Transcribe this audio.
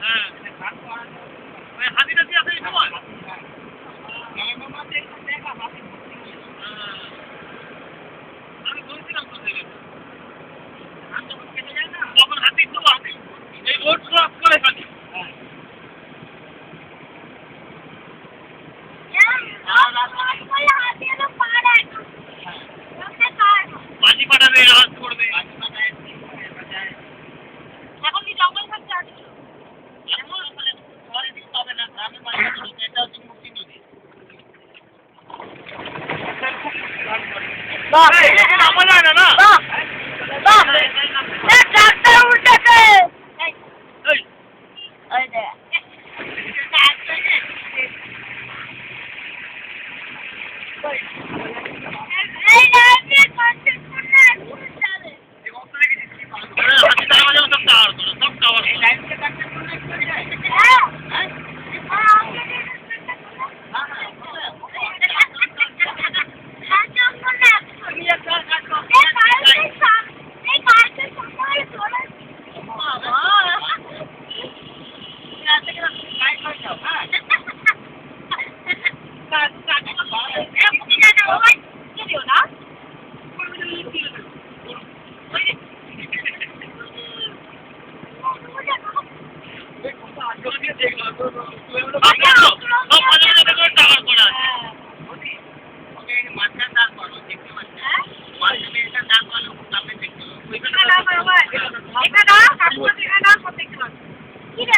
হ্যাঁ ওই হাতিটা দিয়ে আসে সময় আমি বলছিলাম তো তখন হাতি তো এই রোড ক্রস করে ফেলে পানি পাঠাবে আওয়াজ করবে এখন কি জঙ্গল থাকছে আর কিছু? শহরে দিক পাবে না গ্রামের বাড়ি এটা হচ্ছে মুক্তি নদী নামা যায় না না ট্রাক্টর উল্টেছে ওই দে এই রাতে কন্টেন্ট করতে চলে হাতি তারা মাঝে সব টাওয়ার করো সব টাওয়ার কি রে